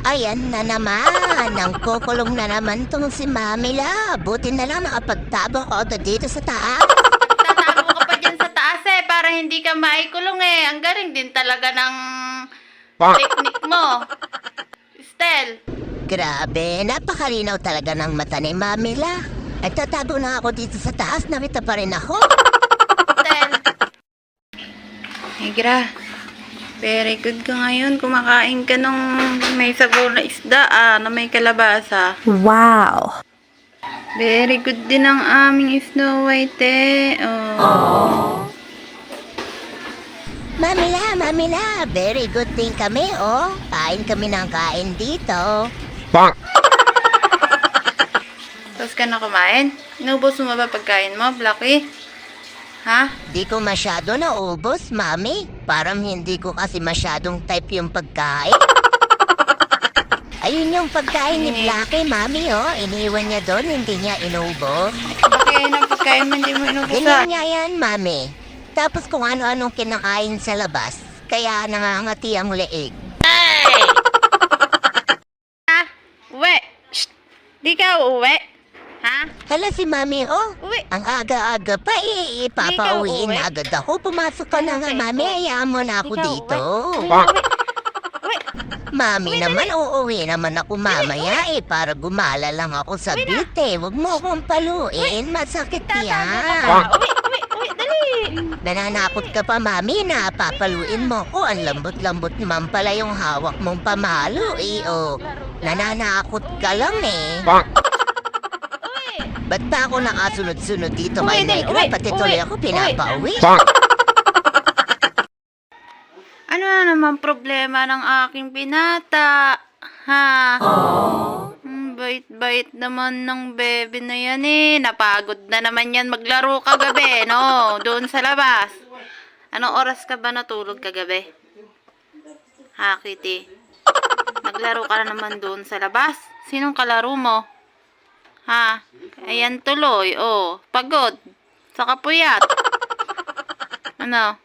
Ayan na naman, nang kukulong na naman tong si Mamila. Buti na lang nakapagtabo ko dito sa taas. Tatago ka pa dyan sa taas para hindi ka maikulong Ang galing din talaga ng technique mo. Estel. Grabe, napakalinaw talaga ng mata ni Mamila. At tatago na ako dito sa taas, nakita pa rin ako. Estel. Gra. Very good ka ngayon. Kumakain ka nung may sabaw na isda na may kalabasa. Wow! Very good din ang aming Snow White Oh. Mamila, very good din kami, oh. Kain kami ng kain dito. Tapos ka na kumain? Inubos mo ba pagkain mo, Blackie? Ha? Di ko masyado naubos, Mami. Parang hindi ko kasi masyadong type yung pagkain. Ayun yung pagkain ni Blackie, Mami, oh. Iniwan niya doon, hindi niya inubos. Bakit ang pagkain mo hindi mo inubos Ganyan niya yan, Mami. Tapos kung ano-anong kinakain sa labas, kaya nangangati ang leeg. Uwi! Shh! Di ka uuwi? Ha? Hala si Mami, oh. Uwi! Ang aga-aga pa, ipapauwiin Ikaw, na agad ako. Pumasok ka na nga, Mami. Hayaan mo na ako Ikaw, dito. Uwi! Mami naman, uuwi naman ako mamaya para gumala lang ako sa beat Huwag mo akong paluin, masakit yan. Uwi! Dali! Nananakot ka pa, Mami, na papaluin mo ko. Ang lambot-lambot naman pala yung hawak mong pamalo, oh. Nananakot ka lang, Ba't ba ako nakasunod-sunod dito kay Negra? Pati tuloy ako pinapauwi. Ano na naman problema ng aking binata? Ha? Bait-bait naman ng bebe na yan Napagod na naman yan maglaro kagabi, no? Doon sa labas. Anong oras ka ba natulog kagabi? Ha, Kitty? Naglaro ka na naman doon sa labas? Sinong kalaro mo? Ha? Ayan tuloy, pagod. Sa kapuyat. Ano?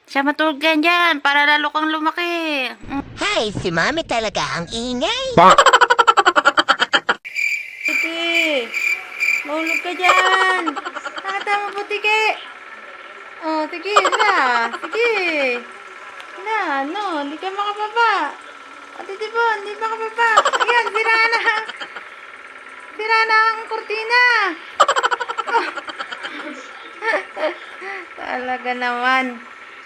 Siya matulog dyan para lalo kang lumaki. Hay, si Mami talaga ang ingay. Sige. Mahulog ka dyan. Tama po, Tike. Sige na. Sige. Na, no, hindi ka makababa. Ate Tibon, hindi makababa. Ayan, sira na. Sira na ang kurtina. Talaga naman.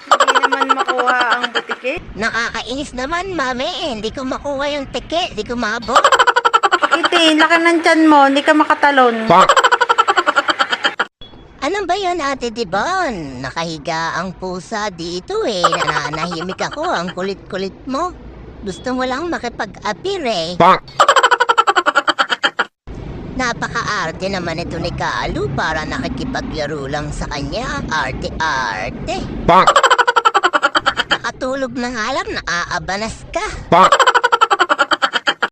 Hindi naman makuha ang butike. Nakakainis naman, Mami. Hindi ko makuha yung tike. Hindi ko maabot. Iti, laki ng tiyan mo. Hindi ka makatalon. Ano ba yun, Ate Dibon? Nakahiga ang pusa dito Nananahimik ako. Ang kulit-kulit mo. Gusto mo lang makipag-appear Napaka-arte naman ito ni Kalu para nakikipaglaro lang sa kanya. Arte-arte. Nakatulog na nga lang, naaabanas ka.